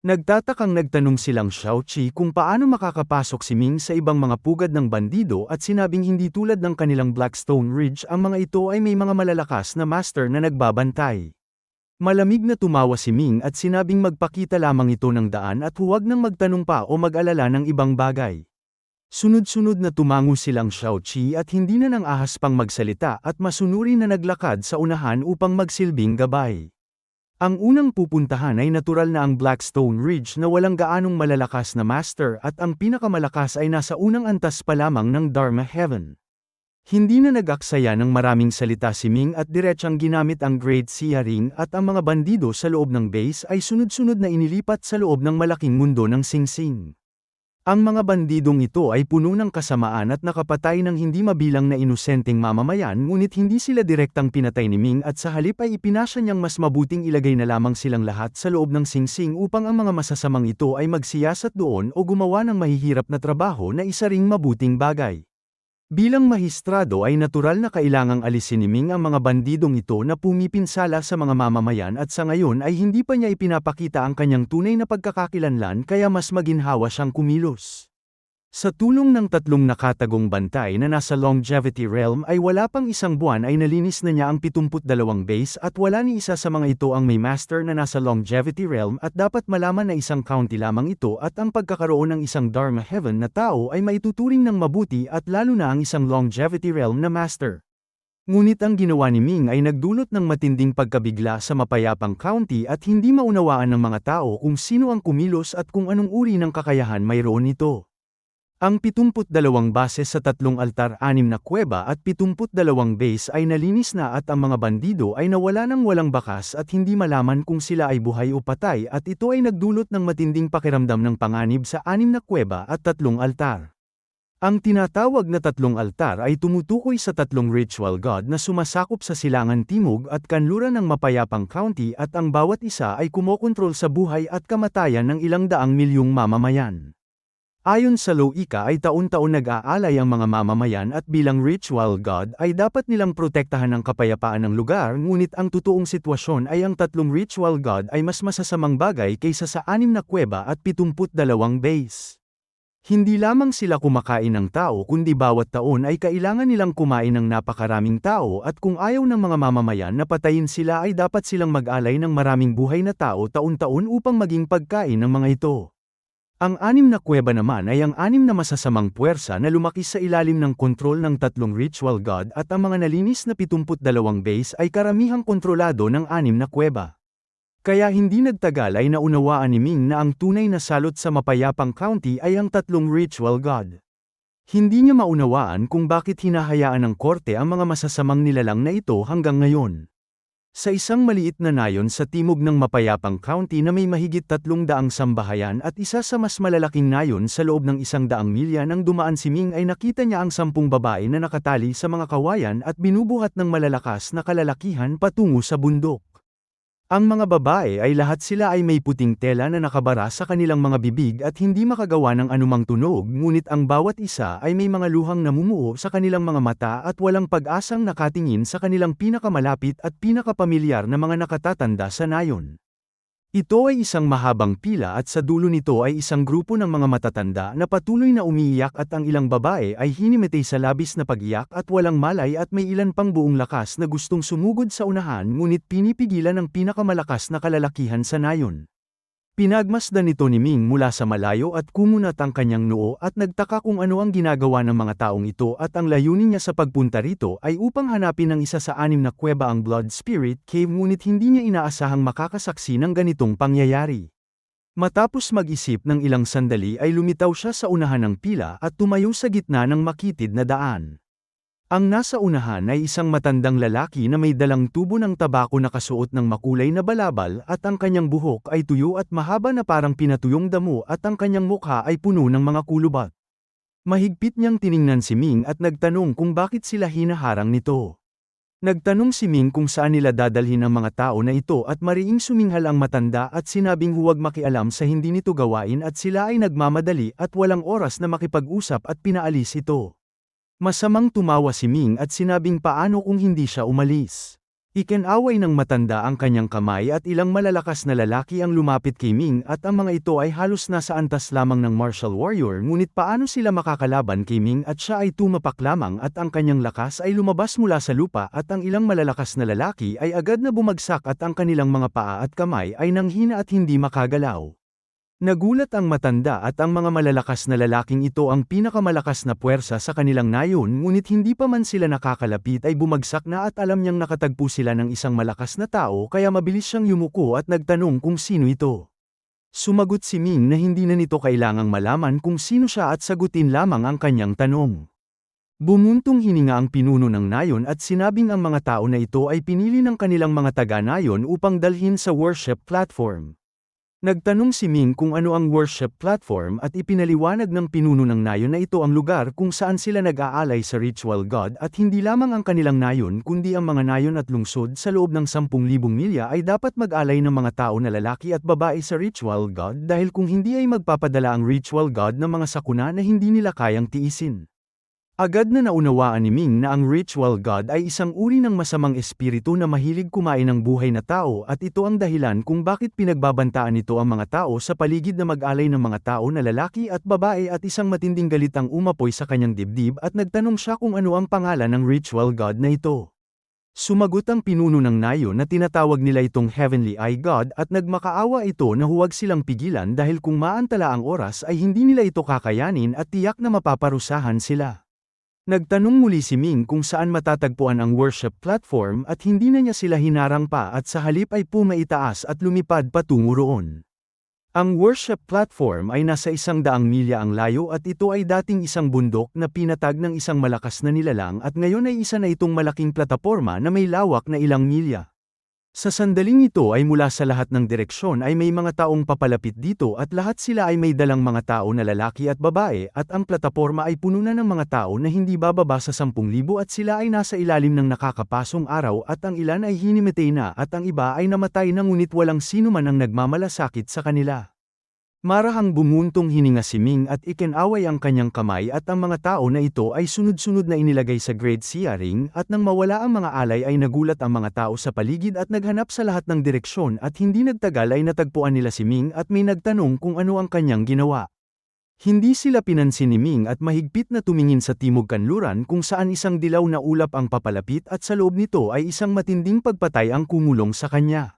Nagtatakang nagtanong silang Xiaoqi kung paano makakapasok si Ming sa ibang mga pugad ng bandido at sinabing hindi tulad ng kanilang Blackstone Ridge ang mga ito ay may mga malalakas na master na nagbabantay. Malamig na tumawa si Ming at sinabing magpakita lamang ito ng daan at huwag nang magtanong pa o mag-alala ng ibang bagay. Sunod-sunod na tumango silang Xiaoqi at hindi na nang ahas pang magsalita at masunuri na naglakad sa unahan upang magsilbing gabay. Ang unang pupuntahan ay natural na ang Blackstone Ridge na walang gaanong malalakas na master at ang pinakamalakas ay nasa unang antas pa lamang ng Dharma Heaven. Hindi na nag-aksaya ng maraming salita si Ming at diretsang ginamit ang Great Xia Ring at ang mga bandido sa loob ng base ay sunod-sunod na inilipat sa loob ng malaking mundo ng Sing Sing. Ang mga bandidong ito ay puno ng kasamaan at nakapatay ng hindi mabilang na inosenteng mamamayan ngunit hindi sila direktang pinatay ni Ming at sa halip ay ipinasya niyang mas mabuting ilagay na lamang silang lahat sa loob ng Sing Sing upang ang mga masasamang ito ay magsiyasat doon o gumawa ng mahihirap na trabaho na isa ring mabuting bagay. Bilang mahistrado ay natural na kailangang alisin ni Ming ang mga bandidong ito na pumipinsala sa mga mamamayan at sa ngayon ay hindi pa niya ipinapakita ang kanyang tunay na pagkakakilanlan kaya mas maginhawa siyang kumilos. Sa tulong ng tatlong nakatagong bantay na nasa Longevity Realm ay wala pang isang buwan ay nalinis na niya ang 72 base at wala ni isa sa mga ito ang may master na nasa Longevity Realm at dapat malaman na isang county lamang ito at ang pagkakaroon ng isang Dharma Heaven na tao ay maituturing ng mabuti at lalo na ang isang Longevity Realm na master. Ngunit ang ginawa ni Ming ay nagdulot ng matinding pagkabigla sa mapayapang county at hindi maunawaan ng mga tao kung sino ang kumilos at kung anong uri ng kakayahan mayroon nito. Ang 72 base sa 3 altar 6 na kuweba at 72 base ay nalinis na at ang mga bandido ay nawala ng walang bakas at hindi malaman kung sila ay buhay o patay at ito ay nagdulot ng matinding pakiramdam ng panganib sa 6 na kuweba at 3 altar. Ang tinatawag na 3 altar ay tumutukoy sa 3 ritual god na sumasakop sa silangan timog at kanluran ng mapayapang county at ang bawat isa ay kumokontrol sa buhay at kamatayan ng ilang daang milyong mamamayan. Ayon sa Loika ay taon-taon nag-aalay ang mga mamamayan at bilang ritual god ay dapat nilang protektahan ang kapayapaan ng lugar ngunit ang totoong sitwasyon ay ang 3 ritual god ay mas masasamang bagay kaysa sa 6 na kuweba at 72 base. Hindi lamang sila kumakain ng tao kundi bawat taon ay kailangan nilang kumain ng napakaraming tao at kung ayaw ng mga mamamayan na patayin sila ay dapat silang mag-alay ng maraming buhay na tao taon-taon upang maging pagkain ng mga ito. Ang 6 na kuweba naman ay ang 6 na masasamang puwersa na lumaki sa ilalim ng kontrol ng 3 ritual god at ang mga nalinis na 72 base ay karamihang kontrolado ng 6 na kuweba. Kaya hindi nagtagal ay naunawaan ni Ming na ang tunay na salot sa mapayapang county ay ang 3 ritual god. Hindi niya maunawaan kung bakit hinahayaan ng korte ang mga masasamang nilalang na ito hanggang ngayon. Sa isang maliit na nayon sa timog ng mapayapang county na may mahigit 300 sambahayan at isa sa mas malalaking nayon sa loob ng 100 milya nang dumaan si Ming ay nakita niya ang 10 babae na nakatali sa mga kawayan at binubuhat ng malalakas na kalalakihan patungo sa bundok. Ang mga babae ay lahat sila ay may puting tela na nakabara sa kanilang mga bibig at hindi makagawa ng anumang tunog ngunit ang bawat isa ay may mga luhang namumuo sa kanilang mga mata at walang pag-asang nakatingin sa kanilang pinakamalapit at pinakapamilyar na mga nakatatanda sa nayon. Ito ay isang mahabang pila at sa dulo nito ay isang grupo ng mga matatanda na patuloy na umiiyak at ang ilang babae ay hinimatay sa labis na pag-iyak at walang malay at may ilan pang buong lakas na gustong sumugod sa unahan ngunit pinipigilan ng pinakamalakas na kalalakihan sa nayon. Pinagmasdan nito ni Ming mula sa malayo at kumunat ang kanyang noo at nagtaka kung ano ang ginagawa ng mga taong ito at ang layunin niya sa pagpunta rito ay upang hanapin ng isa sa 6 na kuweba ang Blood Spirit Cave ngunit hindi niya inaasahang makakasaksi ng ganitong pangyayari. Matapos mag-isip ng ilang sandali ay lumitaw siya sa unahan ng pila at tumayo sa gitna ng makitid na daan. Ang nasa unahan ay isang matandang lalaki na may dalang tubo ng tabako na kasuot ng makulay na balabal at ang kanyang buhok ay tuyo at mahaba na parang pinatuyong damo at ang kanyang mukha ay puno ng mga kulubat. Mahigpit niyang tiningnan si Ming at nagtanong kung bakit sila hinaharang nito. Nagtanong si Ming kung saan nila dadalhin ang mga tao na ito at mariing suminghal ang matanda at sinabing huwag makialam sa hindi nito gawain at sila ay nagmamadali at walang oras na makipag-usap at pinaalis ito. Masamang tumawa si Ming at sinabing paano kung hindi siya umalis. Ikinaway ng matanda ang kanyang kamay at ilang malalakas na lalaki ang lumapit kay Ming at ang mga ito ay halos nasa antas lamang ng martial warrior ngunit paano sila makakalaban kay Ming at siya ay tumapak lamang at ang kanyang lakas ay lumabas mula sa lupa at ang ilang malalakas na lalaki ay agad na bumagsak at ang kanilang mga paa at kamay ay nanghina at hindi makagalaw. Nagulat ang matanda at ang mga malalakas na lalaking ito ang pinakamalakas na puwersa sa kanilang nayon ngunit hindi pa man sila nakakalapit ay bumagsak na at alam niyang nakatagpo sila ng isang malakas na tao kaya mabilis siyang yumuko at nagtanong kung sino ito. Sumagot si Ming na hindi na nito kailangang malaman kung sino siya at sagutin lamang ang kanyang tanong. Bumuntong hininga ang pinuno ng nayon at sinabing ang mga tao na ito ay pinili ng kanilang mga taga-nayon upang dalhin sa worship platform. Nagtanong si Ming kung ano ang worship platform at ipinaliwanag ng pinuno ng nayon na ito ang lugar kung saan sila nag-aalay sa ritual god at hindi lamang ang kanilang nayon kundi ang mga nayon at lungsod sa loob ng 10,000 milya ay dapat mag-alay ng mga tao na lalaki at babae sa ritual god dahil kung hindi ay magpapadala ang ritual god ng mga sakuna na hindi nila kayang tiisin. Agad na naunawaan ni Ming na ang ritual god ay isang uri ng masamang espiritu na mahilig kumain ng buhay na tao at ito ang dahilan kung bakit pinagbabantaan nito ang mga tao sa paligid na mag-alay ng mga tao na lalaki at babae at isang matinding galit ang umapoy sa kanyang dibdib at nagtanong siya kung ano ang pangalan ng ritual god na ito. Sumagot ang pinuno ng nayon na tinatawag nila itong Heavenly Eye God at nagmakaawa ito na huwag silang pigilan dahil kung maantala ang oras ay hindi nila ito kakayanin at tiyak na mapaparusahan sila. Nagtanong muli si Ming kung saan matatagpuan ang worship platform at hindi na niya sila hinarang pa at sa halip ay pumaitaas at lumipad patungo roon. Ang worship platform ay nasa 100 milya ang layo at ito ay dating isang bundok na pinatag ng isang malakas na nilalang at ngayon ay isa na itong malaking plataporma na may lawak na ilang milya. Sa sandaling ito ay mula sa lahat ng direksyon ay may mga taong papalapit dito at lahat sila ay may dalang mga tao na lalaki at babae at ang plataporma ay puno na ng mga tao na hindi bababa sa 10,000 at sila ay nasa ilalim ng nakakapasong araw at ang ilan ay hinimatay na at ang iba ay namatay na ngunit walang sino man ang nagmamalasakit sa kanila. Marahang bumuntong hininga si Ming at ikinaway ang kanyang kamay at ang mga tao na ito ay sunod-sunod na inilagay sa Great Xia Ring at nang mawala ang mga alay ay nagulat ang mga tao sa paligid at naghanap sa lahat ng direksyon at hindi nagtagal ay natagpuan nila si Ming at may nagtanong kung ano ang kanyang ginawa. Hindi sila pinansin ni Ming at mahigpit na tumingin sa timog kanluran kung saan isang dilaw na ulap ang papalapit at sa loob nito ay isang matinding pagpatay ang kumulong sa kanya.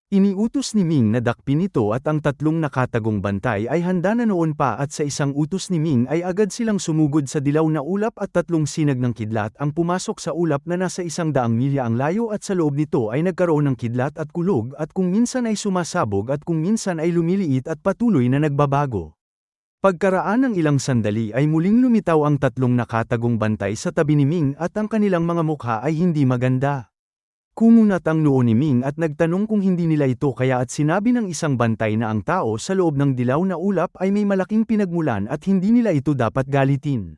Iniutos ni Ming na dakpin ito at ang tatlong nakatagong bantay ay handa na noon pa at sa isang utos ni Ming ay agad silang sumugod sa dilaw na ulap at tatlong sinag ng kidlat ang pumasok sa ulap na nasa 100 milya ang layo at sa loob nito ay nagkaroon ng kidlat at kulog at kung minsan ay sumasabog at kung minsan ay lumiliit at patuloy na nagbabago. Pagkaraan ng ilang sandali ay muling lumitaw ang tatlong nakatagong bantay sa tabi ni Ming at ang kanilang mga mukha ay hindi maganda. Kumunat ang noo ni Ming at nagtanong kung hindi nila ito kaya at sinabi ng isang bantay na ang tao sa loob ng dilaw na ulap ay may malaking pinagmulan at hindi nila ito dapat galitin.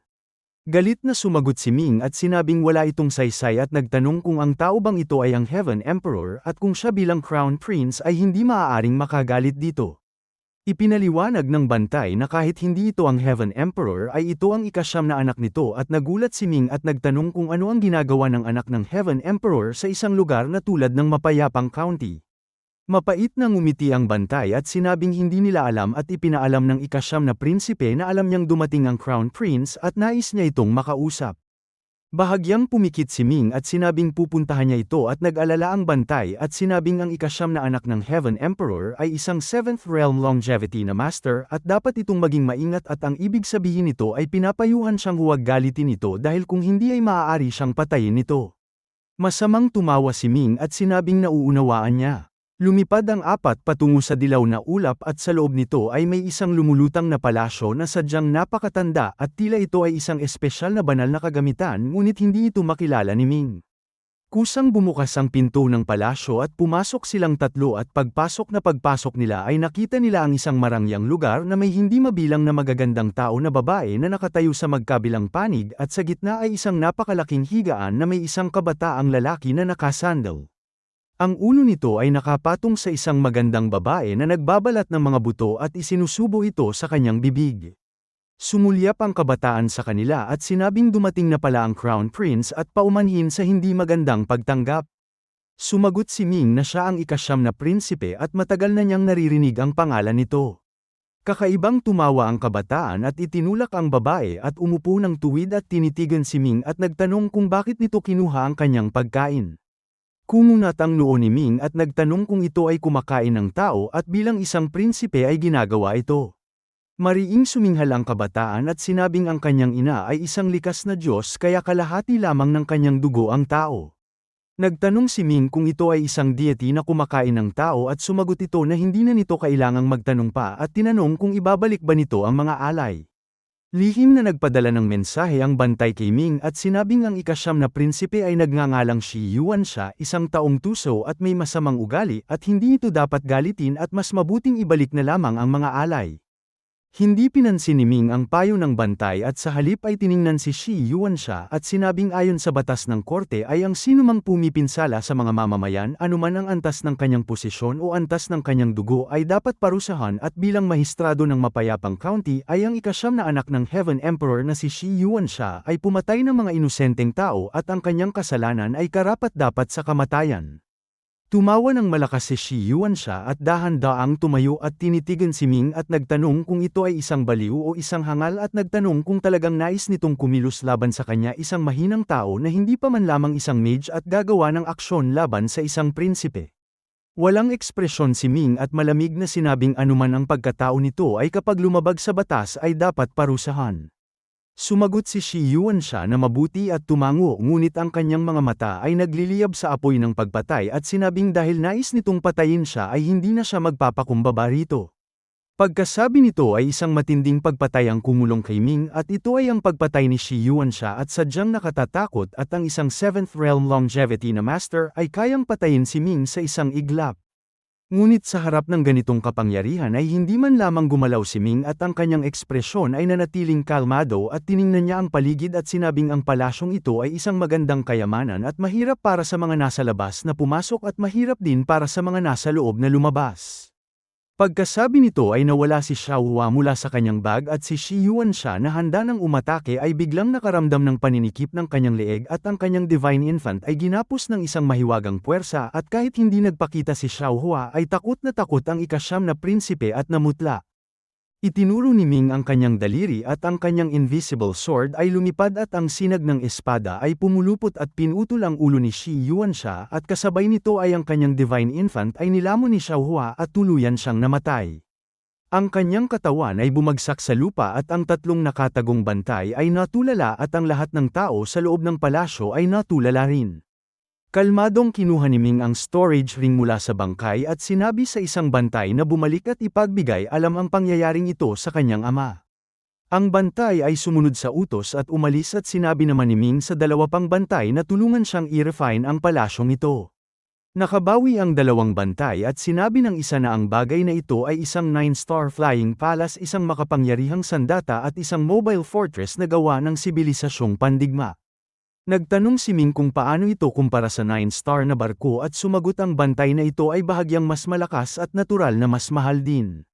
Galit na sumagot si Ming at sinabing wala itong saysay at nagtanong kung ang tao bang ito ay ang Heaven Emperor at kung siya bilang Crown Prince ay hindi maaaring makagalit dito. Ipinaliwanag ng bantay na kahit hindi ito ang Heaven Emperor ay ito ang ikasyam na anak nito at nagulat si Ming at nagtanong kung ano ang ginagawa ng anak ng Heaven Emperor sa isang lugar na tulad ng mapayapang county. Mapait na ngumiti ang bantay at sinabing hindi nila alam at ipinaalam ng ikasyam na prinsipe na alam niyang dumating ang Crown Prince at nais niya itong makausap. Bahagyang pumikit si Ming at sinabing pupuntahan niya ito at nag-alala ang bantay at sinabing ang ikasyam na anak ng Heaven Emperor ay isang 7th Realm Longevity na master at dapat itong maging maingat at ang ibig sabihin nito ay pinapayuhan siyang huwag galitin ito dahil kung hindi ay maaari siyang patayin nito. Masamang tumawa si Ming at sinabing nauunawaan niya. Lumipad ang apat patungo sa dilaw na ulap at sa loob nito ay may isang lumulutang na palasyo na sadyang napakatanda at tila ito ay isang espesyal na banal na kagamitan ngunit hindi ito makilala ni Ming. Kusang bumukas ang pinto ng palasyo at pumasok silang tatlo at pagpasok nila ay nakita nila ang isang marangyang lugar na may hindi mabilang na magagandang tao na babae na nakatayo sa magkabilang panig at sa gitna ay isang napakalaking higaan na may isang kabataang lalaki na nakasandal. Ang ulo nito ay nakapatong sa isang magandang babae na nagbabalat ng mga buto at isinusubo ito sa kanyang bibig. Sumulyap ang kabataan sa kanila at sinabing dumating na pala ang Crown Prince at paumanhin sa hindi magandang pagtanggap. Sumagot si Ming na siya ang ika-9 na prinsipe at matagal na niyang naririnig ang pangalan nito. Kakaibang tumawa ang kabataan at itinulak ang babae at umupo ng tuwid at tinitigan si Ming at nagtanong kung bakit nito kinuha ang kanyang pagkain. Kumunat ang noo ni Ming at nagtanong kung ito ay kumakain ng tao at bilang isang prinsipe ay ginagawa ito. Mariing suminghal ang kabataan at sinabing ang kanyang ina ay isang likas na Diyos kaya kalahati lamang ng kanyang dugo ang tao. Nagtanong si Ming kung ito ay isang deity na kumakain ng tao at sumagot ito na hindi na nito kailangang magtanong pa at tinanong kung ibabalik ba nito ang mga alay. Lihim na nagpadala ng mensahe ang bantay kay Ming at sinabing ang ika-9 na prinsipe ay nagngangalang Shi Yuan siya, isang taong tuso at may masamang ugali at hindi ito dapat galitin at mas mabuting ibalik na lamang ang mga alay. Hindi pinansin ni Ming ang payo ng bantay at sa halip ay tiningnan si Shi Yuan siya at sinabing ayon sa batas ng korte ay ang sinumang pumipinsala sa mga mamamayan anuman ang antas ng kanyang posisyon o antas ng kanyang dugo ay dapat parusahan at bilang mahistrado ng mapayapang county ay ang ika-9 na anak ng Heaven Emperor na si Shi Yuan siya ay pumatay ng mga inosenteng tao at ang kanyang kasalanan ay karapat-dapat sa kamatayan. Tumawa ng malakas si Shi Yuan siya at dahan-daang tumayo at tinitigan si Ming at nagtanong kung ito ay isang baliw o isang hangal at nagtanong kung talagang nais nitong kumilos laban sa kanya isang mahinang tao na hindi pa man lamang isang mage at gagawa ng aksyon laban sa isang prinsipe. Walang ekspresyon si Ming at malamig na sinabing anuman ang pagkatao nito ay kapag lumabag sa batas ay dapat parusahan. Sumagot si Shi Yuan siya na mabuti at tumango ngunit ang kanyang mga mata ay nagliliyab sa apoy ng pagpatay at sinabing dahil nais nitong patayin siya ay hindi na siya magpapakumbaba rito. Pagkasabi nito ay isang matinding pagpatay ang kumulong kay Ming at ito ay ang pagpatay ni Shi Yuan siya at sadyang nakatatakot at ang isang 7th realm longevity na master ay kayang patayin si Ming sa isang iglap. Ngunit sa harap ng ganitong kapangyarihan ay hindi man lamang gumalaw si Ming at ang kanyang ekspresyon ay nanatiling kalmado at tiningnan niya ang paligid at sinabing ang palasyong ito ay isang magandang kayamanan at mahirap para sa mga nasa labas na pumasok at mahirap din para sa mga nasa loob na lumabas. Pagkasabi nito ay nawala si Xiao Hua mula sa kanyang bag at si Shi Yuan siya na handa ng umatake ay biglang nakaramdam ng paninikip ng kanyang leeg at ang kanyang divine infant ay ginapos ng isang mahiwagang puwersa at kahit hindi nagpakita si Xiao Hua ay takot ang ika-9 na prinsipe at namutla. Itinuro ni Ming ang kanyang daliri at ang kanyang invisible sword ay lumipad at ang sinag ng espada ay pumulupot at pinutol ang ulo ni Shi Yuan siya at kasabay nito ay ang kanyang divine infant ay nilamon ni Xiao Hua at tuluyan siyang namatay. Ang kanyang katawan ay bumagsak sa lupa at ang 3 nakatagong bantay ay natulala at ang lahat ng tao sa loob ng palasyo ay natulala rin. Kalmadong kinuha ni Ming ang storage ring mula sa bangkay at sinabi sa isang bantay na bumalik at ipagbigay alam ang pangyayaring ito sa kanyang ama. Ang bantay ay sumunod sa utos at umalis at sinabi naman ni Ming sa 2 pang bantay na tulungan siyang i-refine ang palasyong ito. Nakabawi ang 2 bantay at sinabi ng isa na ang bagay na ito ay isang 9-star flying palace, isang makapangyarihang sandata at isang mobile fortress na gawa ng sibilisasyong pandigma. Nagtanong si Ming kung paano ito kumpara sa 9-star na barko at sumagot ang bantay na ito ay bahagyang mas malakas at natural na mas mahal din.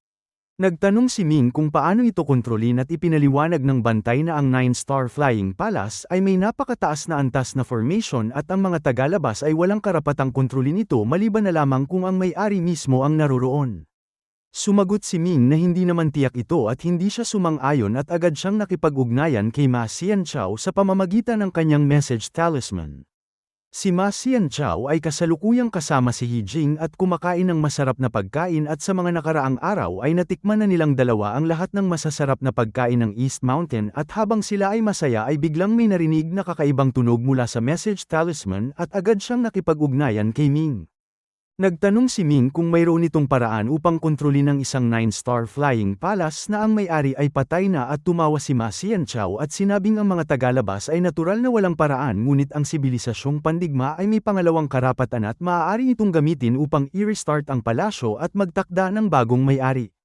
Nagtanong si Ming kung paano ito kontrolin at ipinaliwanag ng bantay na ang 9-star flying palace ay may napakataas na antas na formation at ang mga tagalabas ay walang karapatang kontrolin ito maliban na lamang kung ang may-ari mismo ang naroroon. Sumagot si Ming na hindi naman tiyak ito at hindi siya sumang-ayon at agad siyang nakipag-ugnayan kay Ma Xianchao sa pamamagitan ng kanyang message talisman. Si Ma Xianchao ay kasalukuyang kasama si He Jing at kumakain ng masarap na pagkain at sa mga nakaraang araw ay natikman na nilang dalawa ang lahat ng masasarap na pagkain ng East Mountain at habang sila ay masaya ay biglang may narinig na kakaibang tunog mula sa message talisman at agad siyang nakipag-ugnayan kay Ming. Nagtanong si Ming kung mayroon itong paraan upang kontrolin ang isang 9-star flying palace na ang may-ari ay patay na at tumawa si Ma Xianchao at sinabing ang mga tagalabas ay natural na walang paraan ngunit ang sibilisasyong pandigma ay may pangalawang karapatan at maaari itong gamitin upang i-restart ang palasyo at magtakda ng bagong may-ari.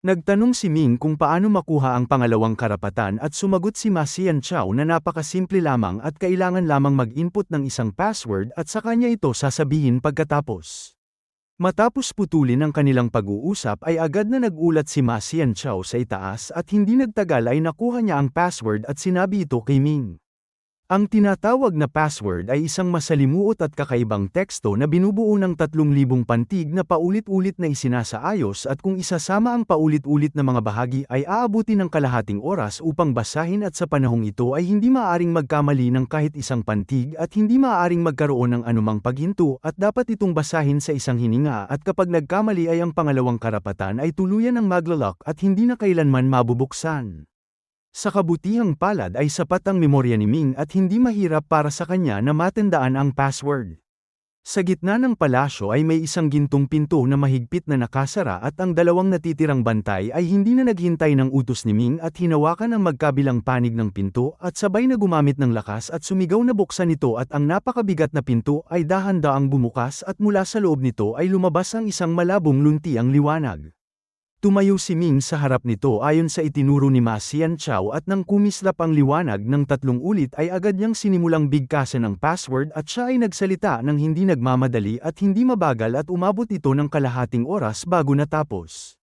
Nagtanong si Ming kung paano makuha ang pangalawang karapatan at sumagot si Ma Xianchao na napakasimple lamang at kailangan lamang mag-input ng isang password at sa kanya ito sasabihin pagkatapos. Matapos putulin ang kanilang pag-uusap ay agad na nagulat si Ma Xianchao sa itaas at hindi nagtagal ay nakuha niya ang password at sinabi ito kay Ming. Ang tinatawag na password ay isang masalimuot at kakaibang teksto na binubuo ng 3,000 pantig na paulit-ulit na isinasaayos at kung isasama ang paulit-ulit na mga bahagi ay aabuti ng kalahating oras upang basahin at sa panahong ito ay hindi maaaring magkamali ng kahit isang pantig at hindi maaaring magkaroon ng anumang paghinto at dapat itong basahin sa isang hininga at kapag nagkamali ay ang pangalawang karapatan ay tuluyan ng maglalak at hindi na kailanman mabubuksan. Sa kabutihang palad ay sapat ang memorya ni Ming at hindi mahirap para sa kanya na matandaan ang password. Sa gitna ng palasyo ay may isang gintong pinto na mahigpit na nakasara at ang dalawang natitirang bantay ay hindi na naghintay ng utos ni Ming at hinawakan ang magkabilang panig ng pinto at sabay na gumamit ng lakas at sumigaw na buksan ito at ang napakabigat na pinto ay dahan-daang bumukas at mula sa loob nito ay lumabas ang isang malabong luntiang liwanag. Tumayo si Ming sa harap nito ayon sa itinuro ni Ma Xianchao at nang kumislap ang liwanag ng 3 ulit ay agad niyang sinimulang bigkasan ang password at siya ay nagsalita ng hindi nagmamadali at hindi mabagal at umabot ito ng kalahating oras bago natapos.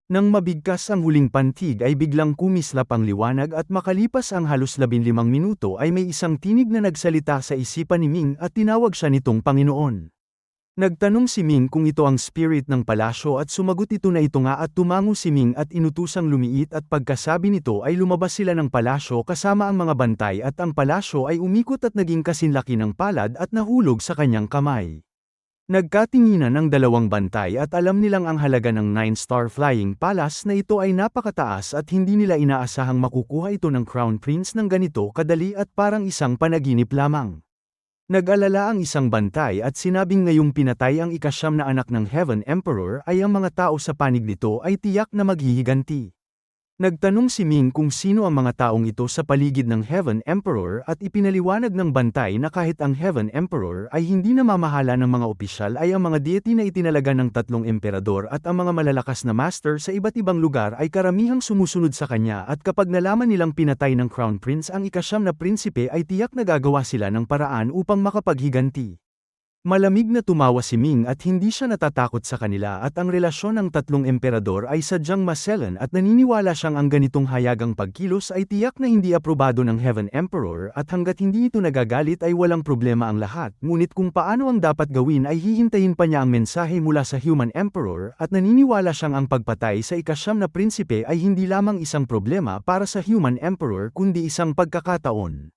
Nang mabigkas ang huling pantig ay biglang kumislap ang liwanag at makalipas ang halos 15 minuto ay may isang tinig na nagsalita sa isipan ni Ming at tinawag siya nitong Panginoon. Nagtanong si Ming kung ito ang spirit ng palasyo at sumagot ito na ito nga at tumango si Ming at inutusang lumiit at pagkasabi nito ay lumabas sila ng palasyo kasama ang mga bantay at ang palasyo ay umikot at naging kasinlaki ng palad at nahulog sa kanyang kamay. Nagkatinginan ang dalawang bantay at alam nilang ang halaga ng 9-star flying palace na ito ay napakataas at hindi nila inaasahang makukuha ito ng Crown Prince ng ganito kadali at parang isang panaginip lamang. Nag-alala ang isang bantay at sinabing ngayong pinatay ang ika-9 na anak ng Heaven Emperor ay ang mga tao sa panig nito ay tiyak na maghihiganti. Nagtanong si Ming kung sino ang mga taong ito sa paligid ng Heaven Emperor at ipinaliwanag ng bantay na kahit ang Heaven Emperor ay hindi namamahala ng mga opisyal ay ang mga deity na itinalaga ng 3 emperador at ang mga malalakas na master sa iba't ibang lugar ay karamihang sumusunod sa kanya at kapag nalaman nilang pinatay ng Crown Prince ang ika-9 na prinsipe ay tiyak na gagawa sila ng paraan upang makapaghiganti. Malamig na tumawa si Ming at hindi siya natatakot sa kanila at ang relasyon ng 3 emperador ay sadyang maselan at naniniwala siyang ang ganitong hayagang pagkilos ay tiyak na hindi aprobado ng Heaven Emperor at hanggat hindi ito nagagalit ay walang problema ang lahat ngunit kung paano ang dapat gawin ay hihintayin pa niya ang mensahe mula sa Human Emperor at naniniwala siyang ang pagpatay sa ika-9 na prinsipe ay hindi lamang isang problema para sa Human Emperor kundi isang pagkakataon.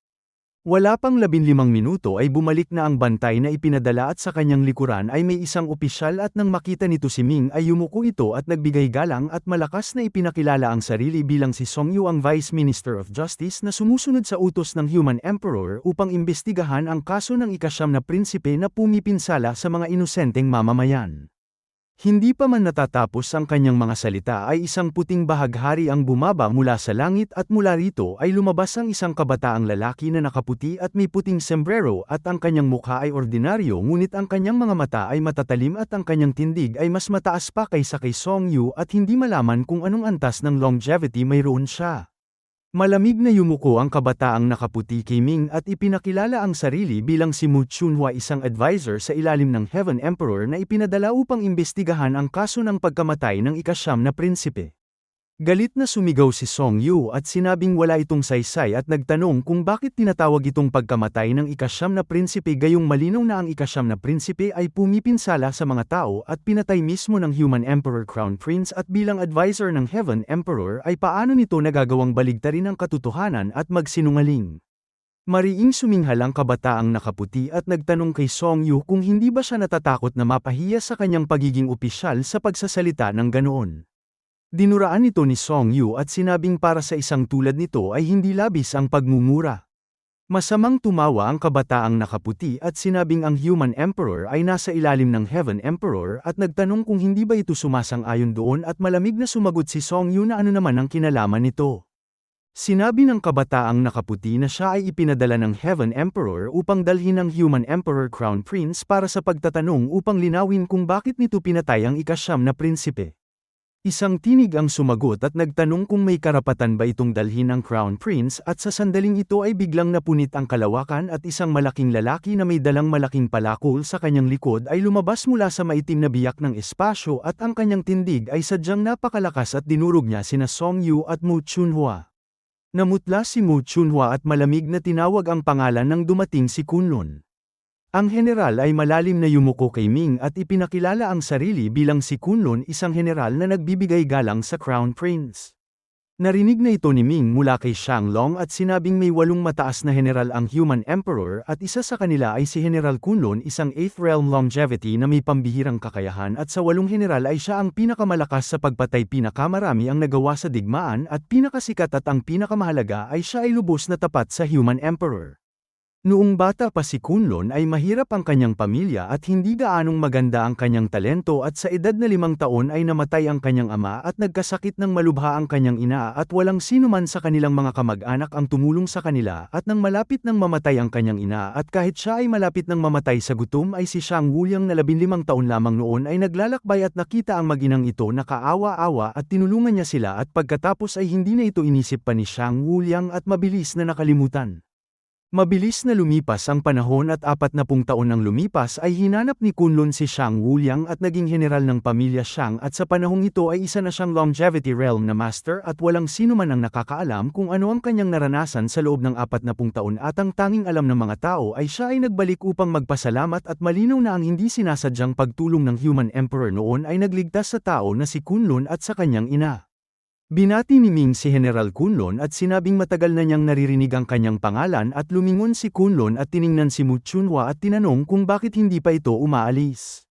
Wala pang 15 minuto ay bumalik na ang bantay na ipinadala at sa kanyang likuran ay may isang opisyal at nang makita nito si Ming ay yumuko ito at nagbigay galang at malakas na ipinakilala ang sarili bilang si Song Yu ang Vice Minister of Justice na sumusunod sa utos ng Human Emperor upang imbestigahan ang kaso ng ika-9 na prinsipe na pumipinsala sa mga inosenteng mamamayan. Hindi pa man natatapos ang kanyang mga salita ay isang puting bahaghari ang bumaba mula sa langit at mula rito ay lumabas ang isang kabataang lalaki na nakaputi at may puting sombrero at ang kanyang mukha ay ordinaryo ngunit ang kanyang mga mata ay matatalim at ang kanyang tindig ay mas mataas pa kaysa kay Song Yu at hindi malaman kung anong antas ng longevity mayroon siya. Malamig na yumuko ang kabataang nakaputi kay Ming at ipinakilala ang sarili bilang si Mu Chunhua isang advisor sa ilalim ng Heaven Emperor na ipinadala upang imbestigahan ang kaso ng pagkamatay ng ika-9 na prinsipe. Galit na sumigaw si Song Yu at sinabing wala itong saysay at nagtanong kung bakit tinatawag itong pagkamatay ng ika-9 na prinsipe gayong malinaw na ang ika-9 na prinsipe ay pumipinsala sa mga tao at pinatay mismo ng Human Emperor Crown Prince at bilang advisor ng Heaven Emperor ay paano nito nagagawang baligtarin ang katotohanan at magsinungaling. Mariing suminghal ang kabataang nakaputi at nagtanong kay Song Yu kung hindi ba siya natatakot na mapahiya sa kanyang pagiging opisyal sa pagsasalita ng ganoon. Dinuraan ito ni Song Yu at sinabing para sa isang tulad nito ay hindi labis ang pagmumura. Masamang tumawa ang kabataang nakaputi at sinabing ang Human Emperor ay nasa ilalim ng Heaven Emperor at nagtanong kung hindi ba ito sumasang-ayon doon at malamig na sumagot si Song Yu na ano naman ang kinalaman nito. Sinabi ng kabataang nakaputi na siya ay ipinadala ng Heaven Emperor upang dalhin ang Human Emperor Crown Prince para sa pagtatanong upang linawin kung bakit nito pinatay ang ika-9 na prinsipe. Isang tinig ang sumagot at nagtanong kung may karapatan ba itong dalhin ang Crown Prince at sa sandaling ito ay biglang napunit ang kalawakan at isang malaking lalaki na may dalang malaking palakol sa kanyang likod ay lumabas mula sa maitim na biyak ng espasyo at ang kanyang tindig ay sadyang napakalakas at dinurog niya sina Song Yu at Mu Chunhua. Namutla si Mu Chunhua at malamig na tinawag ang pangalan ng dumating si Kunlun. Ang general ay malalim na yumuko kay Ming at ipinakilala ang sarili bilang si Kunlun, isang general na nagbibigay galang sa Crown Prince. Narinig na ito ni Ming mula kay Shanglong at sinabing may 8 mataas na general ang Human Emperor at isa sa kanila ay si General Kunlun, isang 8th realm longevity na may pambihirang kakayahan, at sa 8 general ay siya ang pinakamalakas sa pagpatay, pinakamarami ang nagawa sa digmaan at pinakasikat, at ang pinakamahalaga ay siya ay lubos na tapat sa Human Emperor. Noong bata pa si Kunlun ay mahirap ang kanyang pamilya at hindi gaanong maganda ang kanyang talento, at sa edad na 5 taon ay namatay ang kanyang ama at nagkasakit ng malubha ang kanyang ina, at walang sino man sa kanilang mga kamag-anak ang tumulong sa kanila, at nang malapit nang mamatay ang kanyang ina at kahit siya ay malapit nang mamatay sa gutom ay si Shang Wuliang na 15 taon lamang noon ay naglalakbay at nakita ang mag-inang ito na kaawa-awa at tinulungan niya sila, at pagkatapos ay hindi na ito inisip pa ni Shang Wuliang at mabilis na nakalimutan. Mabilis na lumipas ang panahon at 40 taon nang lumipas ay hinanap ni Kunlun si Shang Wuliang at naging general ng pamilya Shang, at sa panahong ito ay isa na siyang longevity realm na master at walang sino man ang nakakaalam kung ano ang kanyang naranasan sa loob ng 40 taon, at ang tanging alam ng mga tao ay siya ay nagbalik upang magpasalamat, at malinaw na ang hindi sinasadyang pagtulong ng Human Emperor noon ay nagligtas sa tao na si Kunlun at sa kanyang ina. Binati ni Ming si General Kunlun at sinabing matagal na niyang naririnig ang kanyang pangalan, at lumingon si Kunlun at tiningnan si Mu Chunhua at tinanong kung bakit hindi pa ito umaalis.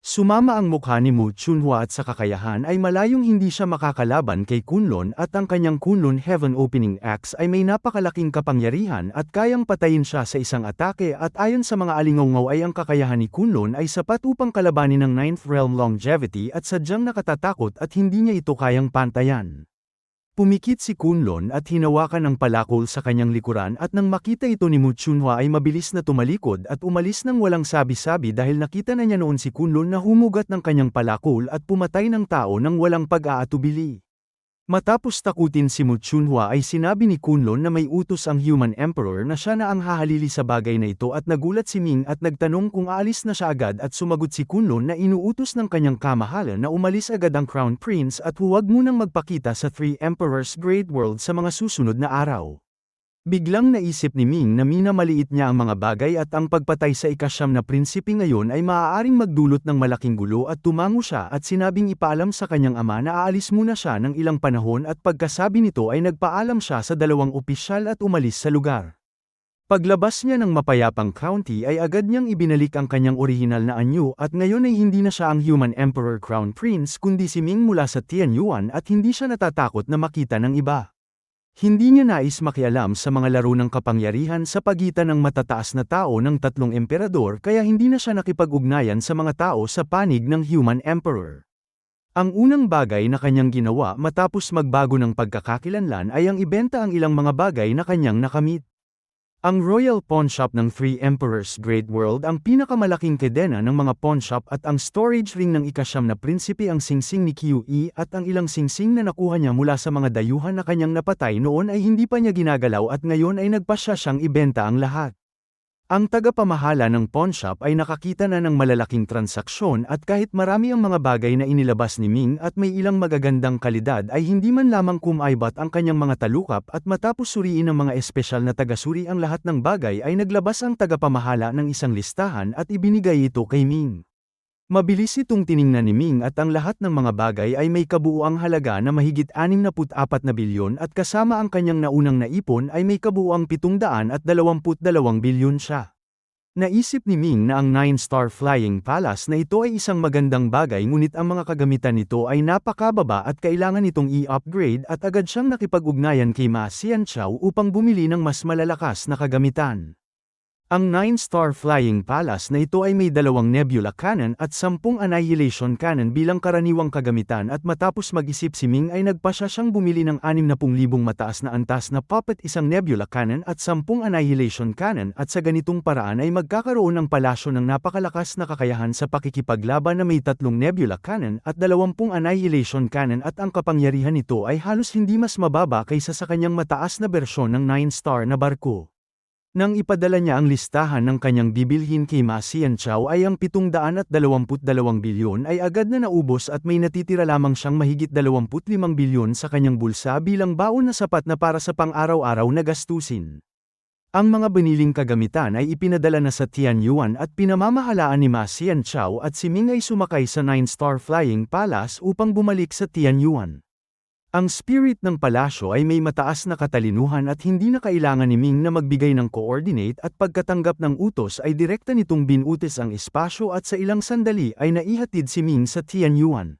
Sumama ang mukha ni Mu Chunhua at sa kakayahan ay malayong hindi siya makakalaban kay Kunlun, at ang kanyang Kunlun Heaven Opening Axe ay may napakalaking kapangyarihan at kayang patayin siya sa isang atake, at ayon sa mga alingawngaw ay ang kakayahan ni Kunlun ay sapat upang kalabanin ng 9th realm longevity at sadyang nakatatakot at hindi niya ito kayang pantayan. Pumikit si Kunlun at hinawakan ang palakol sa kanyang likuran, at nang makita ito ni Mu Chunhua ay mabilis na tumalikod at umalis nang walang sabi-sabi dahil nakita na niya noon si Kunlun na humugat ng kanyang palakol at pumatay ng tao nang walang pag-aatubili. Matapos takutin si Mu Chunhua ay sinabi ni Kunlun na may utos ang Human Emperor na siya na ang hahalili sa bagay na ito, at nagulat si Ming at nagtanong kung aalis na siya agad, at sumagot si Kunlun na inuutos ng kanyang kamahalan na umalis agad ang Crown Prince at huwag munang magpakita sa Three Emperors Great World sa mga susunod na araw. Biglang naisip ni Ming na minamaliit niya ang mga bagay at ang pagpatay sa ika-9 na prinsipe ngayon ay maaaring magdulot ng malaking gulo, at tumango siya at sinabing ipaalam sa kanyang ama na aalis muna siya ng ilang panahon, at pagkasabi nito ay nagpaalam siya sa 2 opisyal at umalis sa lugar. Paglabas niya ng mapayapang county ay agad niyang ibinalik ang kanyang orihinal na anyo, at ngayon ay hindi na siya ang Human Emperor Crown Prince kundi si Ming mula sa Tianyuan, at hindi siya natatakot na makita ng iba. Hindi niya nais makialam sa mga laro ng kapangyarihan sa pagitan ng matataas na tao ng 3 emperador, kaya hindi na siya nakipag-ugnayan sa mga tao sa panig ng Human Emperor. Ang unang bagay na kanyang ginawa matapos magbago ng pagkakakilanlan ay ang ibenta ang ilang mga bagay na kanyang nakamit. Ang Royal Pawn Shop ng Three Emperors Great World ang pinakamalaking kedena ng mga pawn shop, at ang storage ring ng ika-9 na prinsipe ang singsing ni QE, at ang ilang singsing na nakuha niya mula sa mga dayuhan na kanyang napatay noon ay hindi pa niya ginagalaw, at ngayon ay nagpasya siyang ibenta ang lahat. Ang tagapamahala ng pawn shop ay nakakita na ng malalaking transaksyon, at kahit marami ang mga bagay na inilabas ni Ming at may ilang magagandang kalidad ay hindi man lamang kumaibat ang kanyang mga talukap, at matapos suriin ng mga espesyal na tagasuri ang lahat ng bagay ay naglabas ang tagapamahala ng isang listahan at ibinigay ito kay Ming. Mabilis itong tiningnan ni Ming, at ang lahat ng mga bagay ay may kabuuang halaga na mahigit 64 na bilyon, at kasama ang kanyang naunang naipon ay may kabuuang 722 bilyon siya. Naisip ni Ming na ang 9-star flying palace na ito ay isang magandang bagay, ngunit ang mga kagamitan nito ay napakababa at kailangan itong i-upgrade, at agad siyang nakipag-ugnayan kay Ma Xianqiao upang bumili ng mas malalakas na kagamitan. Ang 9-star flying palace na ito ay may 2 nebula cannon at 10 annihilation cannon bilang karaniwang kagamitan, at matapos mag-isip si Ming ay nagpasya siyang bumili ng 60,000 mataas na antas na puppet, 1 nebula cannon at 10 annihilation cannon, at sa ganitong paraan ay magkakaroon ng palasyo ng napakalakas na kakayahan sa pakikipaglaban na may 3 nebula cannon at 20 annihilation cannon, at ang kapangyarihan nito ay halos hindi mas mababa kaysa sa kanyang mataas na bersyon ng 9-star na barko. Nang ipadala niya ang listahan ng kanyang bibilhin kay Ma Xianqiao ay ang 722 bilyon ay agad na naubos at may natitira lamang siyang mahigit 25 bilyon sa kanyang bulsa bilang baon na sapat na para sa pang-araw-araw na gastusin. Ang mga biniling kagamitan ay ipinadala na sa Tianyuan at pinamamahalaan ni Ma Xianqiao at si Ming ay sumakay sa 9-star Flying Palace upang bumalik sa Tianyuan. Ang spirit ng palasyo ay may mataas na katalinuhan at hindi na kailangan ni Ming na magbigay ng coordinate at pagkatanggap ng utos ay direkta nitong binutis ang espasyo at sa ilang sandali ay naihatid si Ming sa Tianyuan.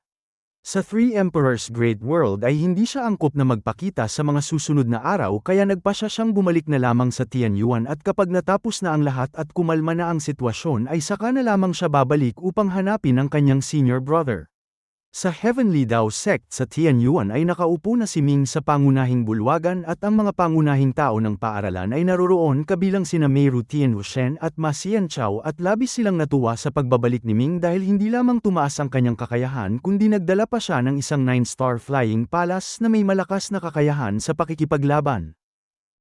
Sa Three Emperors Great World ay hindi siya angkop na magpakita sa mga susunod na araw kaya nagpasya siyang bumalik na lamang sa Tianyuan at kapag natapos na ang lahat at kumalma na ang sitwasyon ay saka na lamang siya babalik upang hanapin ang kanyang senior brother. Sa Heavenly Dao Sect sa Tianyuan ay nakaupo na si Ming sa pangunahing bulwagan at ang mga pangunahing tao ng paaralan ay naroroon kabilang sina Meiru Tianwuchen at Ma Xianqiao at labis silang natuwa sa pagbabalik ni Ming dahil hindi lamang tumaas ang kanyang kakayahan kundi nagdala pa siya ng isang 9-star Flying Palace na may malakas na kakayahan sa pakikipaglaban.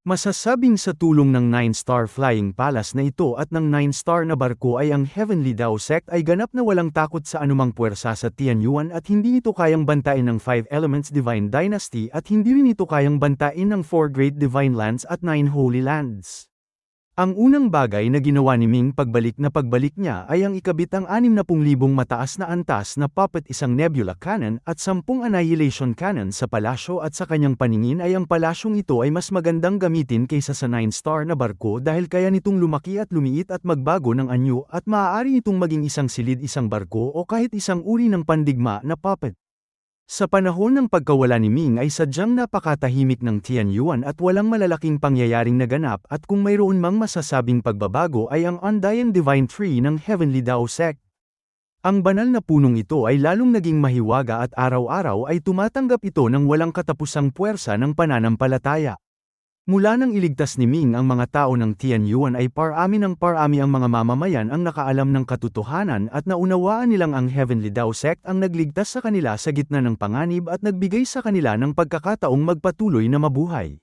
Masasabing sa tulong ng 9-star Flying Palace na ito at ng 9-star na barko ay ang Heavenly Dao Sect ay ganap na walang takot sa anumang puwersa sa Tianyuan at hindi ito kayang bantain ng 5 Elements Divine Dynasty at hindi rin ito kayang bantain ng 4 Great Divine Lands at 9 Holy Lands. Ang unang bagay na ginawa ni Ming pagbalik niya ay ang ikabit ang 60,000 mataas na antas na puppet isang nebula cannon at 10 annihilation cannon sa palasyo at sa kanyang paningin ay ang palasyong ito ay mas magandang gamitin kaysa sa 9-star na barko dahil kaya nitong lumaki at lumiit at magbago ng anyo at maaari itong maging isang silid isang barko o kahit isang uri ng pandigma na puppet. Sa panahon ng pagkawala ni Ming ay sadyang napakatahimik ng Tianyuan at walang malalaking pangyayaring naganap at kung mayroon mang masasabing pagbabago ay ang Undying Divine Tree ng Heavenly Dao Sect. Ang banal na punong ito ay lalong naging mahiwaga at araw-araw ay tumatanggap ito ng walang katapusang puwersa ng pananampalataya. Mula nang iligtas ni Ming ang mga tao ng Tianyuan ay parami ang mga mamamayan ang nakaalam ng katotohanan at naunawaan nilang ang Heavenly Dao Sect ang nagligtas sa kanila sa gitna ng panganib at nagbigay sa kanila ng pagkakataong magpatuloy na mabuhay.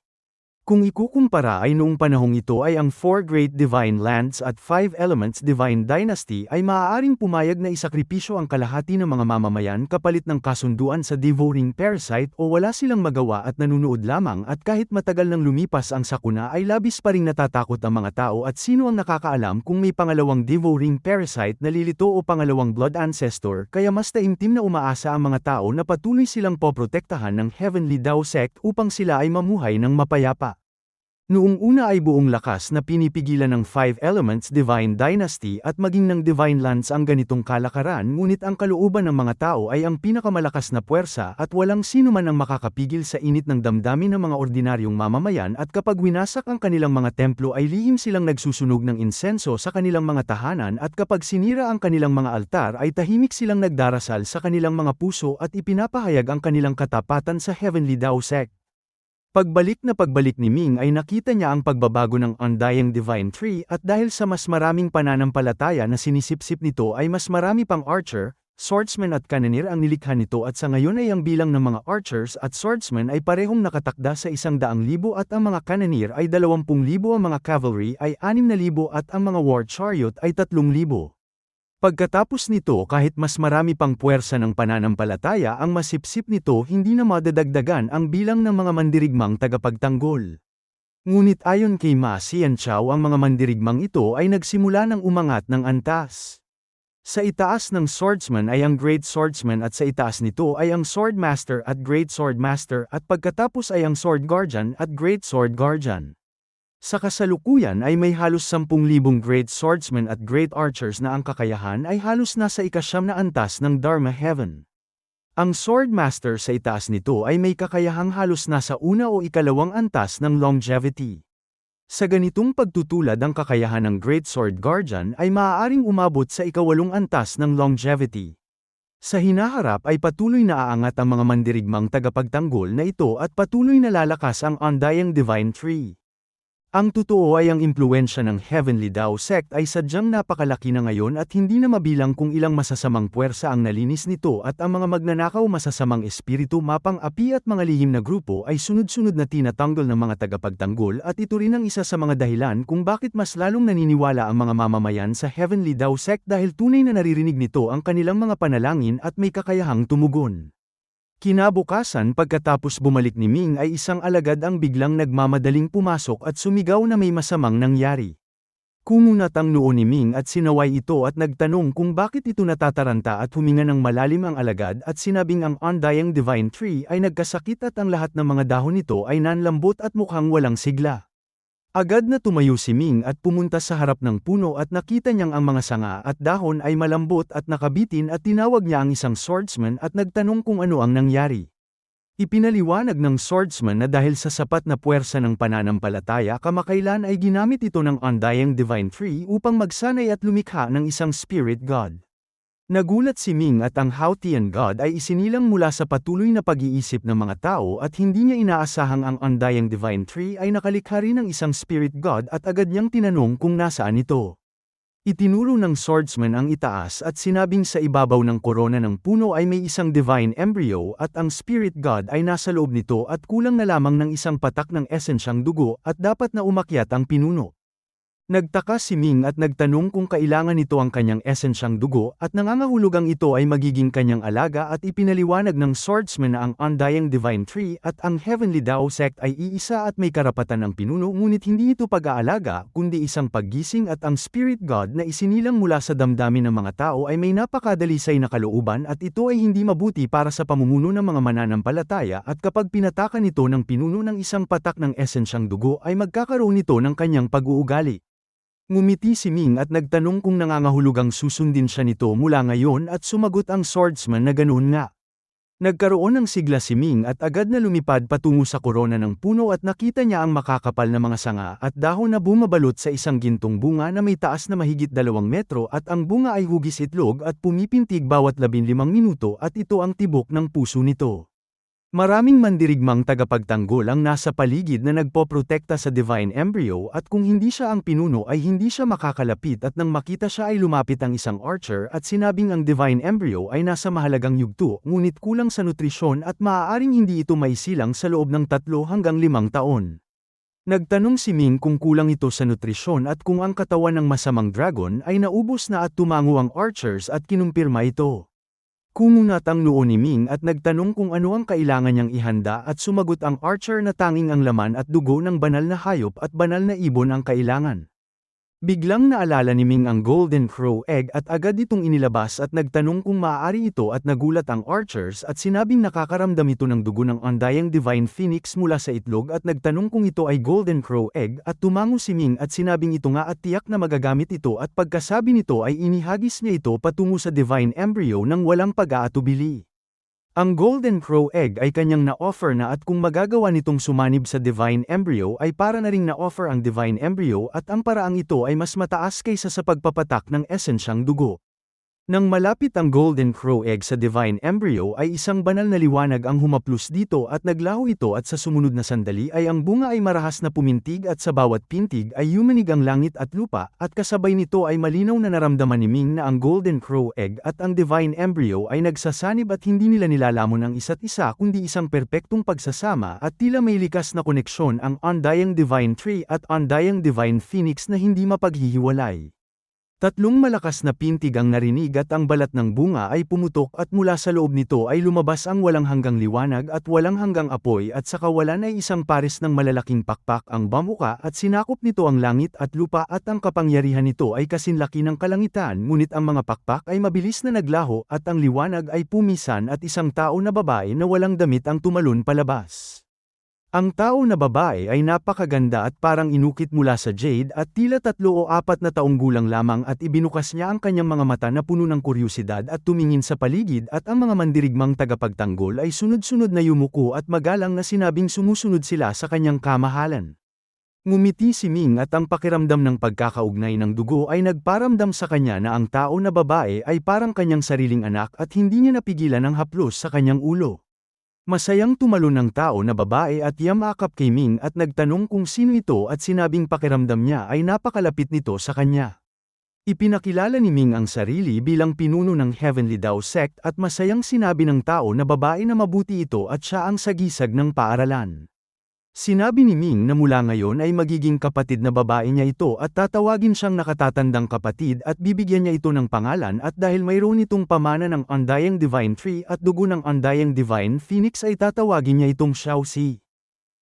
Kung ikukumpara ay noong panahong ito ay ang 4 Great Divine Lands at 5 Elements Divine Dynasty ay maaaring pumayag na isakripisyo ang kalahati ng mga mamamayan kapalit ng kasunduan sa devouring parasite o wala silang magawa at nanunood lamang at kahit matagal nang lumipas ang sakuna ay labis pa ring natatakot ang mga tao at sino ang nakakaalam kung may pangalawang devouring parasite na lilito o pangalawang blood ancestor kaya mas taimtim na umaasa ang mga tao na patuloy silang poprotektahan ng Heavenly Dao Sect upang sila ay mamuhay ng mapayapa. Noong una ay buong lakas na pinipigilan ng 5 Elements Divine Dynasty at maging ng Divine Lands ang ganitong kalakaran ngunit ang kalooban ng mga tao ay ang pinakamalakas na puwersa at walang sino man ang makakapigil sa init ng damdamin ng mga ordinaryong mamamayan at kapag winasak ang kanilang mga templo ay lihim silang nagsusunog ng insenso sa kanilang mga tahanan at kapag sinira ang kanilang mga altar ay tahimik silang nagdarasal sa kanilang mga puso at ipinapahayag ang kanilang katapatan sa Heavenly Dao Sect. Pagbalik ni Ming ay nakita niya ang pagbabago ng Undying Divine Tree at dahil sa mas maraming pananampalataya na sinisipsip nito ay mas marami pang archer, swordsman at cannoneer ang nilikha nito at sa ngayon ay ang bilang ng mga archers at swordsmen ay parehong nakatakda sa 100,000 at ang mga cannoneer ay 20,000 ang mga cavalry ay 6,000 at ang mga war chariot ay 3,000. Pagkatapos nito kahit mas marami pang puwersa ng pananampalataya ang masipsip nito hindi na madadagdagan ang bilang ng mga mandirigmang tagapagtanggol. Ngunit ayon kay Ma Xianqiao ang mga mandirigmang ito ay nagsimula ng umangat ng antas. Sa itaas ng swordsman ay ang Great Swordsman at sa itaas nito ay ang Swordmaster at Great Swordmaster at pagkatapos ay ang Sword Guardian at Great Sword Guardian. Sa kasalukuyan ay may halos 10,000 Great Swordsmen at Great Archers na ang kakayahan ay halos nasa ika-9 na antas ng Dharma Heaven. Ang Swordmaster sa itaas nito ay may kakayahang halos nasa 1 o 2 antas ng Longevity. Sa ganitong pagtutulad ang kakayahan ng Great Sword Guardian ay maaaring umabot sa 8 antas ng Longevity. Sa hinaharap ay patuloy na aangat ang mga mandirigmang tagapagtanggol na ito at patuloy na lalakas ang Undying Divine Tree. Ang totoo ay ang impluwensya ng Heavenly Dao sect ay sadyang napakalaki na ngayon at hindi na mabilang kung ilang masasamang puwersa ang nalinis nito at ang mga magnanakaw masasamang espiritu mapang-api at mga lihim na grupo ay sunod-sunod na tinatanggol ng mga tagapagtanggol at ito rin ang isa sa mga dahilan kung bakit mas lalong naniniwala ang mga mamamayan sa Heavenly Dao sect dahil tunay na naririnig nito ang kanilang mga panalangin at may kakayahang tumugon. Kinabukasan pagkatapos bumalik ni Ming ay isang alagad ang biglang nagmamadaling pumasok at sumigaw na may masamang nangyari. Kumunat ang noo ni Ming at sinaway ito at nagtanong kung bakit ito natataranta at huminga ng malalim ang alagad at sinabing ang undying divine tree ay nagkasakit at ang lahat ng mga dahon nito ay nanlambot at mukhang walang sigla. Agad na tumayo si Ming at pumunta sa harap ng puno at nakita niyang ang mga sanga at dahon ay malambot at nakabitin at tinawag niya ang isang swordsman at nagtanong kung ano ang nangyari. Ipinaliwanag ng swordsman na dahil sa sapat na puwersa ng pananampalataya kamakailan ay ginamit ito ng undying divine tree upang magsanay at lumikha ng isang spirit god. Nagulat si Ming at ang Haotian God ay isinilang mula sa patuloy na pag-iisip ng mga tao at hindi niya inaasahang ang undying divine tree ay nakalikha rin ng isang spirit god at agad niyang tinanong kung nasaan ito. Itinuro ng swordsman ang itaas at sinabing sa ibabaw ng korona ng puno ay may isang divine embryo at ang spirit god ay nasa loob nito at kulang na lamang ng isang patak ng esensyang dugo at dapat na umakyat ang pinuno. Nagtaka si Ming at nagtanong kung kailangan nito ang kanyang esensyang dugo at nangangahulugang ito ay magiging kanyang alaga at ipinaliwanag ng swordsman na ang undying divine tree at ang Heavenly Dao sect ay iisa at may karapatan ng pinuno ngunit hindi ito pag-aalaga kundi isang paggising at ang spirit god na isinilang mula sa damdamin ng mga tao ay may napakadalisay na kalooban at ito ay hindi mabuti para sa pamumuno ng mga mananampalataya at kapag pinatakan ito ng pinuno ng isang patak ng esensyang dugo ay magkakaroon ito ng kanyang pag-uugali. Ngumiti si Ming at nagtanong kung nangangahulugang susundin siya nito mula ngayon at sumagot ang swordsman na ganoon nga. Nagkaroon ng sigla si Ming at agad na lumipad patungo sa korona ng puno at nakita niya ang makakapal na mga sanga at dahon na bumabalot sa isang gintong bunga na may taas na mahigit 2 metro at ang bunga ay hugis itlog at pumipintig bawat 15 minuto at ito ang tibok ng puso nito. Maraming mandirigmang tagapagtanggol ang nasa paligid na nagpoprotekta sa divine embryo at kung hindi siya ang pinuno ay hindi siya makakalapit at nang makita siya ay lumapit ang isang archer at sinabing ang divine embryo ay nasa mahalagang yugto ngunit kulang sa nutrisyon at maaaring hindi ito maisilang sa loob ng 3 hanggang 5 taon. Nagtanong si Ming kung kulang ito sa nutrisyon at kung ang katawan ng masamang dragon ay naubos na at tumango ang archers at kinumpirma ito. Kumunat ang noo ni Ming at nagtanong kung ano ang kailangan niyang ihanda at sumagot ang archer na tanging ang laman at dugo ng banal na hayop at banal na ibon ang kailangan. Biglang naalala ni Ming ang Golden Crow Egg at agad itong inilabas at nagtanong kung maaari ito at nagulat ang archers at sinabing nakakaramdam ito ng dugo ng undying divine phoenix mula sa itlog at nagtanong kung ito ay Golden Crow Egg at tumango si Ming at sinabing ito nga at tiyak na magagamit ito at pagkasabi nito ay inihagis niya ito patungo sa divine embryo nang walang pag-aatubili. Ang Golden Crow Egg ay kanyang na-offer na at kung magagawa nitong sumanib sa divine embryo ay para na ring na-offer ang divine embryo at ang paraang ito ay mas mataas kaysa sa pagpapatak ng esensyang dugo. Nang malapit ang Golden Crow Egg sa divine embryo ay isang banal na liwanag ang humaplos dito at naglaho ito at sa sumunod na sandali ay ang bunga ay marahas na pumintig at sa bawat pintig ay yumanig ang langit at lupa at kasabay nito ay malinaw na naramdaman ni Ming na ang Golden Crow Egg at ang divine embryo ay nagsasanib at hindi nila nilalamon ang isa't isa kundi isang perpektong pagsasama at tila may likas na koneksyon ang undying divine tree at undying divine phoenix na hindi mapaghihiwalay. 3 malakas na pintig ang narinig at ang balat ng bunga ay pumutok at mula sa loob nito ay lumabas ang walang hanggang liwanag at walang hanggang apoy at sa kawalan ay isang pares ng malalaking pakpak ang bamuka at sinakop nito ang langit at lupa at ang kapangyarihan nito ay kasinlaki ng kalangitan ngunit ang mga pakpak ay mabilis na naglaho at ang liwanag ay pumisan at isang tao na babae na walang damit ang tumalon palabas. Ang tao na babae ay napakaganda at parang inukit mula sa jade at tila 3 o 4 na taong gulang lamang at ibinukas niya ang kanyang mga mata na puno ng kuryosidad at tumingin sa paligid at ang mga mandirigmang tagapagtanggol ay sunod-sunod na yumuko at magalang na sinabing sumusunod sila sa kanyang kamahalan. Ngumiti si Ming at ang pakiramdam ng pagkakaugnay ng dugo ay nagparamdam sa kanya na ang tao na babae ay parang kanyang sariling anak at hindi niya napigilan ang haplos sa kanyang ulo. Masayang tumalon ng tao na babae at yamakap kay Ming at nagtanong kung sino ito at sinabing pakiramdam niya ay napakalapit nito sa kanya. Ipinakilala ni Ming ang sarili bilang pinuno ng Heavenly Dao Sect at masayang sinabi ng tao na babae na mabuti ito at siya ang sagisag ng paaralan. Sinabi ni Ming na mula ngayon ay magiging kapatid na babae niya ito at tatawagin siyang nakatatandang kapatid at bibigyan niya ito ng pangalan at dahil mayroon itong pamana ng Undying Divine Tree at dugo ng Undying Divine Phoenix ay tatawagin niya itong Xiaoxi.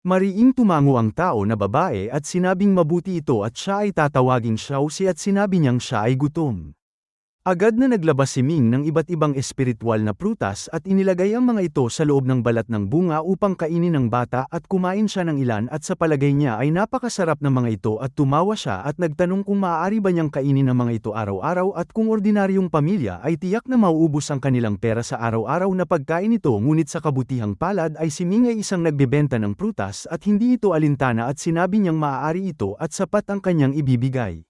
Mariing tumango ang tao na babae at sinabing mabuti ito at siya ay tatawaging Xiaoxi at sinabi niyang siya ay gutom. Agad na naglabas si Ming ng iba't ibang espiritual na prutas at inilagay ang mga ito sa loob ng balat ng bunga upang kainin ng bata at kumain siya ng ilan at sa palagay niya ay napakasarap ng mga ito at tumawa siya at nagtanong kung maaari ba niyang kainin ang mga ito araw-araw at kung ordinaryong pamilya ay tiyak na mauubos ang kanilang pera sa araw-araw na pagkain ito ngunit sa kabutihang palad ay si Ming ay isang nagbebenta ng prutas at hindi ito alintana at sinabi niyang maaari ito at sapat ang kanyang ibibigay.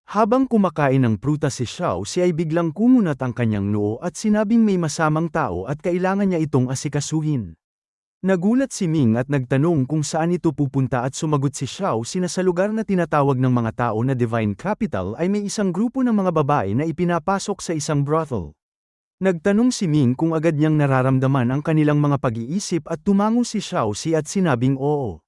Habang kumakain ng prutas si Xiaoxi ay biglang kumunat ang kanyang noo at sinabing may masamang tao at kailangan niya itong asikasuhin. Nagulat si Ming at nagtanong kung saan ito pupunta at sumagot si Xiaoxi na sa lugar na tinatawag ng mga tao na Divine Capital ay may isang grupo ng mga babae na ipinapasok sa isang brothel. Nagtanong si Ming kung agad niyang nararamdaman ang kanilang mga pag-iisip at tumango si Xiaoxi at sinabing oo.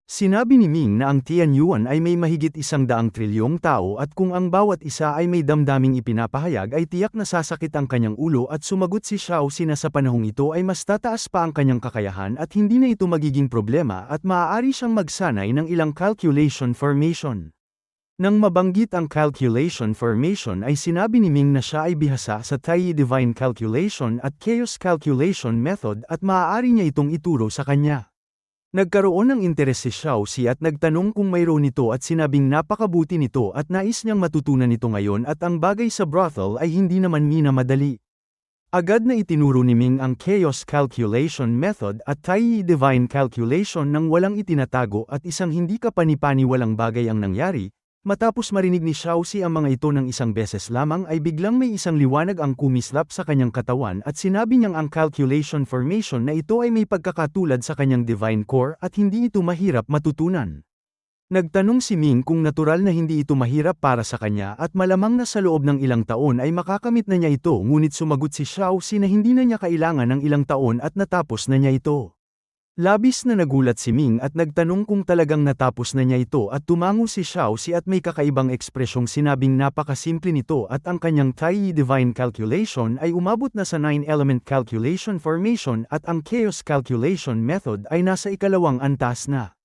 Sinabi ni Ming na ang Tianyuan ay may mahigit 100 trilyong tao at kung ang bawat isa ay may damdaming ipinapahayag ay tiyak na sasakit ang kanyang ulo at sumagot si Xiaoxi na sa panahong ito ay mas tataas pa ang kanyang kakayahan at hindi na ito magiging problema at maaari siyang magsanay ng ilang calculation formation. Nang mabanggit ang calculation formation ay sinabi ni Ming na siya ay bihasa sa Tai Divine Calculation at Chaos Calculation Method at maaari niya itong ituro sa kanya. Nagkaroon ng interes si Xiaoxi at nagtanong kung mayroon nito at sinabing napakabuti nito at nais niyang matutunan ito ngayon at ang bagay sa brothel ay hindi naman minamadali. Agad na itinuro ni Ming ang Chaos Calculation Method at Tai Divine Calculation nang walang itinatago at isang hindi kapani-paniwalang bagay ang nangyari. Matapos marinig ni Xiaoxi ang mga ito ng isang beses lamang ay biglang may isang liwanag ang kumislap sa kanyang katawan at sinabi niyang ang calculation formation na ito ay may pagkakatulad sa kanyang divine core at hindi ito mahirap matutunan. Nagtanong si Ming kung natural na hindi ito mahirap para sa kanya at malamang na sa loob ng ilang taon ay makakamit na niya ito ngunit sumagot si Xiaoxi na hindi na niya kailangan ng ilang taon at natapos na niya ito. Labis na nagulat si Ming at nagtanong kung talagang natapos na niya ito at tumango si Xiaoxi at may kakaibang ekspresyong sinabing napakasimple nito at ang kanyang Tai Divine Calculation ay umabot na sa 9-element calculation formation at ang Chaos Calculation Method ay nasa ikalawang antas na.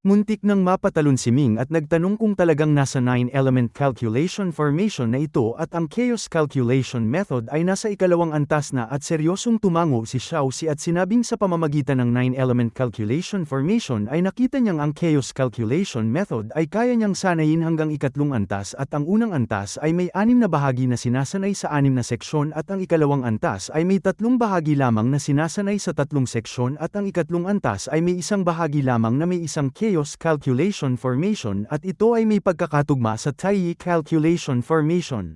Muntik nang mapatalon si Ming at nagtanong kung talagang nasa 9-element calculation formation na ito at ang Chaos Calculation Method ay nasa ikalawang antas na at seryosong tumango si Xiaoxi at sinabing sa pamamagitan ng 9-element calculation formation ay nakita niyang ang Chaos Calculation Method ay kaya niyang sanayin hanggang ikatlong antas at ang unang antas ay may 6 na bahagi na sinasanay sa 6 na seksyon at ang ikalawang antas ay may 3 bahagi lamang na sinasanay sa 3 seksyon at ang ikatlong antas ay may 1 bahagi lamang na may isang Chaos Calculation Formation at ito ay may pagkakatugma sa Tai Calculation Formation.